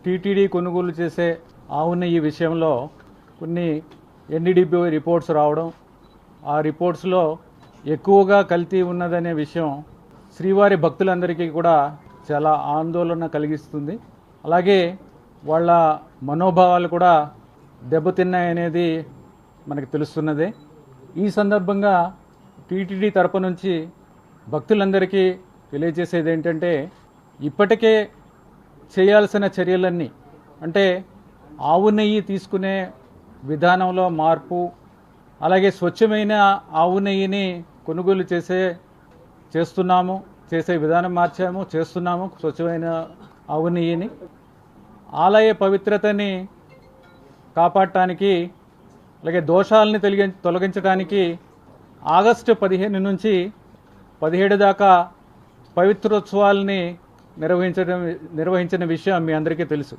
TTD కొనుగోలు చేసే ఆవు నెయ్యి విషయంలో కొన్ని ఎన్డీడీబీ రిపోర్ట్స్ రావడం, ఆ రిపోర్ట్స్లో ఎక్కువగా కల్తీ ఉన్నదనే విషయం శ్రీవారి భక్తులందరికీ కూడా చాలా ఆందోళన కలిగిస్తుంది. అలాగే వాళ్ళ మనోభావాలు కూడా దెబ్బతిన్నాయనేది మనకు తెలుస్తున్నదే. ఈ సందర్భంగా టీటీడీ తరపు నుంచి భక్తులందరికీ తెలియజేసేది ఏంటంటే, ఇప్పటికే చేయాల్సిన చర్యలన్నీ, అంటే ఆవు నెయ్యి తీసుకునే విధానంలో మార్పు, అలాగే స్వచ్ఛమైన ఆవు నెయ్యిని కొనుగోలు చేసే విధానం చేస్తున్నాము స్వచ్ఛమైన ఆవు నెయ్యిని. ఆలయ పవిత్రతని కాపాడటానికి, అలాగే దోషాలని తొలగించడానికి ఆగస్టు 15 నుంచి 17 దాకా పవిత్రోత్సవాలని నిర్వహించిన విషయం మీ అందరికీ తెలుసు.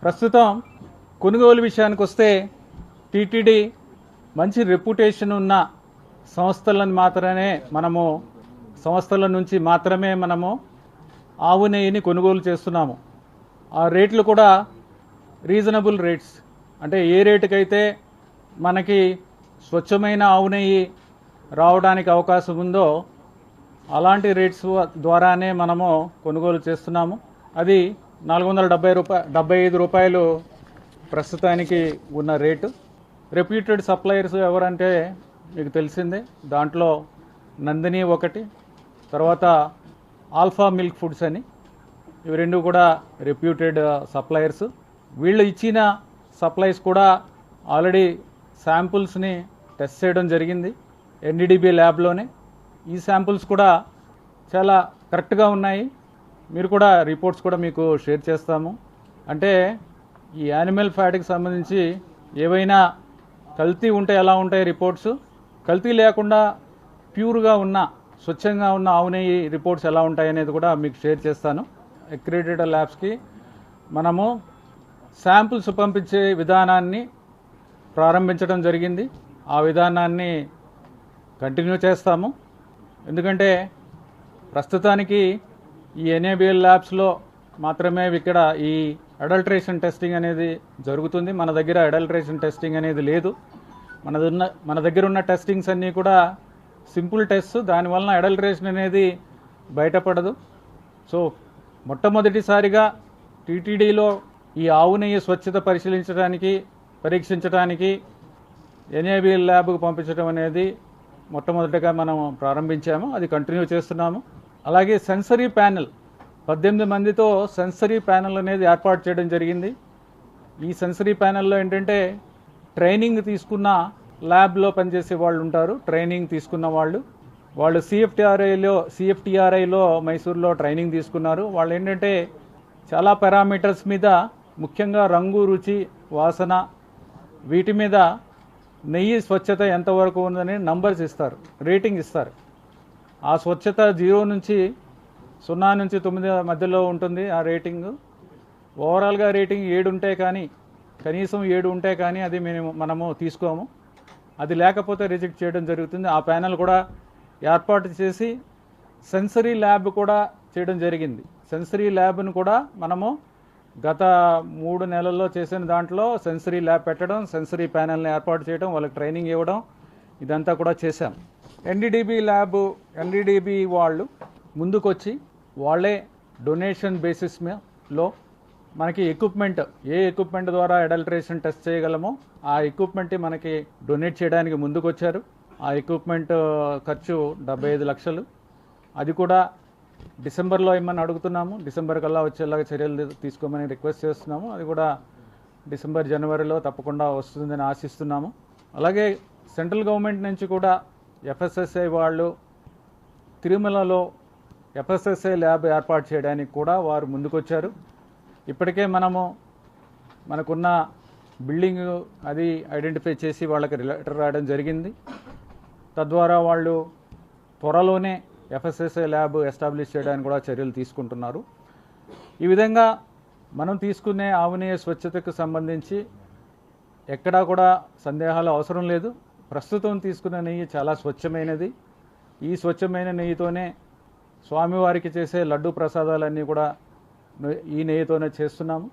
ప్రస్తుతం కొనుగోలు విషయానికి వస్తే టీటీడీ మంచి రెప్యుటేషన్ ఉన్న సంస్థల నుంచి మాత్రమే మనము ఆవు నెయ్యిని కొనుగోలు చేస్తున్నాము. ఆ రేట్లు కూడా రీజనబుల్ రేట్స్, అంటే ఏ రేటుకైతే మనకి స్వచ్ఛమైన ఆవు నెయ్యి రావడానికి అవకాశం ఉందో అలాంటి రేట్స్ ద్వారానే మనము కొనుగోలు చేస్తున్నాము. అది 475 రూపాయలు ప్రస్తుతానికి ఉన్న రేటు. రెప్యూటెడ్ సప్లయర్స్ ఎవరంటే మీకు తెలిసిందే. దాంట్లో నందిని ఒకటి, తర్వాత ఆల్ఫా మిల్క్ ఫుడ్స్ అని, ఇవి రెండు కూడా రెప్యూటెడ్ సప్లయర్స్. వీళ్ళు ఇచ్చిన సప్లైస్ కూడా ఆల్రెడీ శాంపుల్స్ని టెస్ట్ చేయడం జరిగింది ఎన్డీడీబీ ల్యాబ్లోనే. ఈ శాంపుల్స్ కూడా చాలా కరెక్ట్గా ఉన్నాయి. మీరు కూడా రిపోర్ట్స్ కూడా మీకు షేర్ చేస్తాము. అంటే ఈ యానిమల్ ఫ్యాట్కి సంబంధించి ఏవైనా కల్తీ ఉంటే ఎలా ఉంటాయి రిపోర్ట్స్, కల్తీ లేకుండా ప్యూర్గా ఉన్న స్వచ్ఛంగా ఉన్న ఆవు నెయ్యి రిపోర్ట్స్ ఎలా ఉంటాయి అనేది కూడా మీకు షేర్ చేస్తాను. అక్రిడిటెడ్ ల్యాబ్స్కి మనము శాంపుల్స్ పంపించే విధానాన్ని ప్రారంభించడం జరిగింది. ఆ విధానాన్ని కంటిన్యూ చేస్తాము. ఎందుకంటే ప్రస్తుతానికి ఈ ఎన్ఏబిఎల్ ల్యాబ్స్లో మాత్రమే ఇక్కడ ఈ అడల్ట్రేషన్ టెస్టింగ్ అనేది జరుగుతుంది. మన దగ్గర అడల్ట్రేషన్ టెస్టింగ్ అనేది లేదు. మన దగ్గర ఉన్న టెస్టింగ్స్ అన్నీ కూడా సింపుల్ టెస్ట్, దానివలన అడల్ట్రేషన్ అనేది బయటపడదు. సో మొట్టమొదటిసారిగా టీటీడీలో ఈ ఆవు నెయ్యి స్వచ్ఛత పరీక్షించడానికి ఎన్ఏబిఎల్ ల్యాబ్కు పంపించడం అనేది మొట్టమొదటిగా మనం ప్రారంభించాము. అది కంటిన్యూ చేస్తున్నాము. అలాగే సెన్సరీ ప్యానెల్ 18 మందితో సెన్సరీ ప్యానెల్ అనేది ఏర్పాటు చేయడం జరిగింది. ఈ సెన్సరీ ప్యానెల్లో ఏంటంటే ట్రైనింగ్ తీసుకున్న ల్యాబ్లో పనిచేసే వాళ్ళు ఉంటారు. ట్రైనింగ్ తీసుకున్న వాళ్ళు సిఎఫ్టిఆర్ఐలో మైసూర్లో ట్రైనింగ్ తీసుకున్నారు. వాళ్ళు ఏంటంటే చాలా పారామీటర్స్ మీద, ముఖ్యంగా రంగు, రుచి, వాసన, వీటి మీద నెయ్యి స్వచ్ఛత ఎంతవరకు ఉందని నంబర్స్ ఇస్తారు, రేటింగ్ ఇస్తారు. ఆ స్వచ్ఛత 0 నుంచి 9 మధ్యలో ఉంటుంది ఆ రేటింగ్. ఓవరాల్గా రేటింగ్ 7 ఉంటే కానీ, కనీసం 7 ఉంటే కానీ అది మనము తీసుకోము. అది లేకపోతే రిజెక్ట్ చేయడం జరుగుతుంది. ఆ ప్యానెల్ కూడా ఏర్పాటు చేసి సెన్సరీ ల్యాబ్ కూడా చేయడం జరిగింది. సెన్సరీ ల్యాబ్ను కూడా మనము గత 3 నెలల్లో చేసిన దాంట్లో సెన్సరీ ల్యాబ్ పెట్టడం, సెన్సరీ ప్యానెల్ని ఏర్పాటు చేయడం, వాళ్ళకి ట్రైనింగ్ ఇవ్వడం, ఇదంతా కూడా చేశాం. ఎన్డీడీబీ వాళ్ళు ముందుకొచ్చి వాళ్ళే డొనేషన్ బేసిస్లో మనకి ఏ ఎక్విప్మెంట్ ద్వారా అడల్ట్రేషన్ టెస్ట్ చేయగలమో ఆ ఎక్విప్మెంట్ మనకి డొనేట్ చేయడానికి ముందుకొచ్చారు. ఆ ఎక్విప్మెంట్ ఖర్చు 75 లక్షలు. అది కూడా డిసెంబర్లో ఇమ్మని అడుగుతున్నాము. డిసెంబర్ కల్లా వచ్చేలాగా చర్యలు తీసుకోమని రిక్వెస్ట్ చేస్తున్నాము. అది కూడా డిసెంబర్, జనవరిలో తప్పకుండా వస్తుందని ఆశిస్తున్నాము. అలాగే సెంట్రల్ గవర్నమెంట్ నుంచి కూడా ఎఫ్ఎస్ఎస్ఐ వాళ్ళు తిరుమలలో ఎఫ్ఎస్ఎస్ఐ ల్యాబ్ ఏర్పాటు చేయడానికి కూడా వారు ముందుకొచ్చారు. ఇప్పటికే మనకున్న బిల్డింగ్ అది ఐడెంటిఫై చేసి వాళ్ళకి లెటర్ రాయడం జరిగింది. తద్వారా వాళ్ళు త్వరలోనే ఎఫ్ఎస్ఎస్ఐ ల్యాబ్ ఎస్టాబ్లిష్ చేయడానికి కూడా చర్యలు తీసుకుంటున్నారు. ఈ విధంగా మనం తీసుకునే ఆవు నెయ్యి స్వచ్ఛతకు సంబంధించి ఎక్కడా కూడా సందేహాలు అవసరం లేదు. ప్రస్తుతం తీసుకున్న నెయ్యి చాలా స్వచ్ఛమైనది. ఈ స్వచ్ఛమైన నెయ్యితోనే స్వామివారికి చేసే లడ్డు ప్రసాదాలన్నీ కూడా ఈ నెయ్యితోనే చేస్తున్నాము.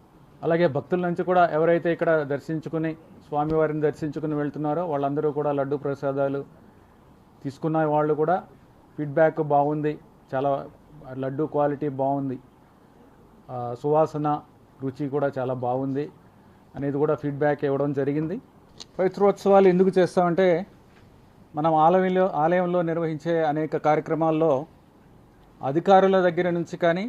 అలాగే భక్తుల నుంచి కూడా ఎవరైతే ఇక్కడ దర్శించుకుని స్వామివారిని దర్శించుకుని వెళ్తున్నారో వాళ్ళందరూ కూడా లడ్డు ప్రసాదాలు తీసుకున్న వాళ్ళు కూడా ఫీడ్బ్యాక్ బాగుంది, చాలా లడ్డు క్వాలిటీ బాగుంది, సువాసన రుచి కూడా చాలా బాగుంది అనేది కూడా ఫీడ్బ్యాక్ ఇవ్వడం జరిగింది. పవిత్రోత్సవాలు ఎందుకు చేస్తామంటే మనం ఆలయంలో నిర్వహించే అనేక కార్యక్రమాల్లో అధికారుల దగ్గర నుంచి కానీ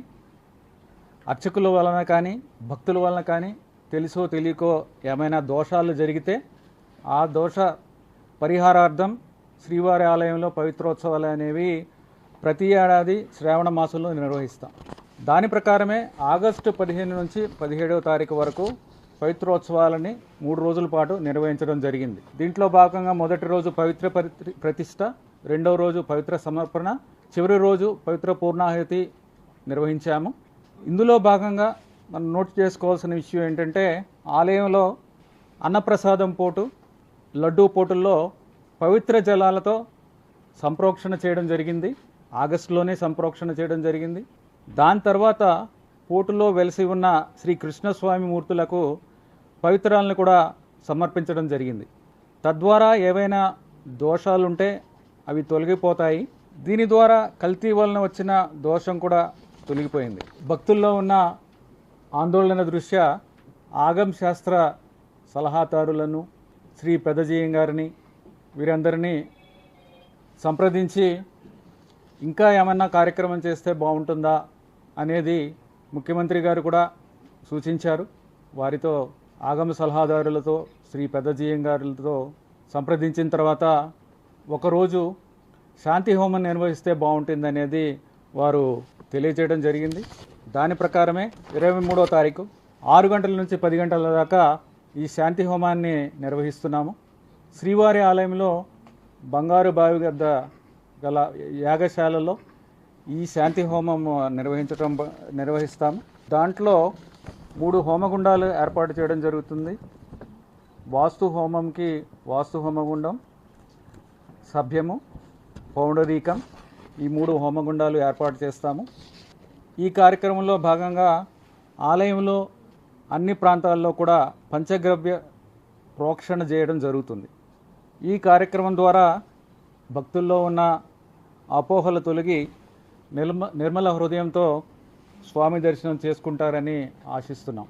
అర్చకుల వలన కానీ భక్తుల వలన కానీ తెలుసో తెలియకో ఏమైనా దోషాలు జరిగితే ఆ దోష పరిహారార్థం శ్రీవారి ఆలయంలో పవిత్రోత్సవాలు అనేవి ప్రతి ఏడాది శ్రావణ మాసంలో నిర్వహిస్తాం. దాని ప్రకారమే ఆగస్టు 15 నుంచి 17వ తారీఖు వరకు పవిత్రోత్సవాలని 3 రోజుల పాటు నిర్వహించడం జరిగింది. దీంట్లో భాగంగా మొదటి రోజు పవిత్ర ప్రతిష్ట, రెండవ రోజు పవిత్ర సమర్పణ, చివరి రోజు పవిత్ర పూర్ణాహుతి నిర్వహించాము. ఇందులో భాగంగా మనం నోట్ చేసుకోవాల్సిన విషయం ఏంటంటే ఆలయంలో అన్నప్రసాదం పోటు, లడ్డూ పోటుల్లో పవిత్ర జలాలతో సంప్రోక్షణ చేయడం జరిగింది. ఆగస్టులోనే సంప్రోక్షణ చేయడం జరిగింది. దాని తర్వాత పోటులో వెలిసి ఉన్న శ్రీ కృష్ణస్వామి మూర్తులకు పవిత్రాలను కూడా సమర్పించడం జరిగింది. తద్వారా ఏవైనా దోషాలుంటే అవి తొలగిపోతాయి. దీని ద్వారా కల్తీ వలన వచ్చిన దోషం కూడా తొలగిపోయింది. భక్తుల్లో ఉన్న ఆందోళన దృష్ట్యా ఆగమ శాస్త్ర సలహాదారులను, శ్రీ పెదజీయం గారిని, వీరందరినీ సంప్రదించి ఇంకా ఏమన్నా కార్యక్రమం చేస్తే బాగుంటుందా అనేది ముఖ్యమంత్రి గారు కూడా సూచించారు. వారితో ఆగమ సలహాదారులతో, శ్రీ పెదజీయం గారులతో సంప్రదించిన తర్వాత ఒకరోజు శాంతి హోమం నిర్వహిస్తే బాగుంటుంది అనేది వారు తెలియజేయడం జరిగింది. దాని ప్రకారమే 23వ తారీఖు 6 గంటల నుంచి 10 గంటల దాకా ఈ శాంతి హోమాన్ని నిర్వహిస్తున్నాము. శ్రీవారి ఆలయంలో బంగారు బావి వద్ద గల యాగశాలలో ఈ శాంతి హోమం నిర్వహిస్తాము. దాంట్లో 3 హోమగుండాలు ఏర్పాటు చేయడం జరుగుతుంది. వాస్తు హోమంకి వాస్తు హోమగుండం, సభ్యము, పౌండరీకం, ఈ 3 హోమగుండాలు ఏర్పాటు చేస్తాము. ఈ కార్యక్రమంలో భాగంగా ఆలయంలో అన్ని ప్రాంతాల్లో కూడా పంచగవ్య ప్రోక్షణ చేయడం జరుగుతుంది. ఈ కార్యక్రమం ద్వారా భక్తుల్లో ఉన్న అపోహలు తొలగి నిర్మల హృదయంతో స్వామి దర్శనం చేసుకుంటారని ఆశిస్తున్నాం.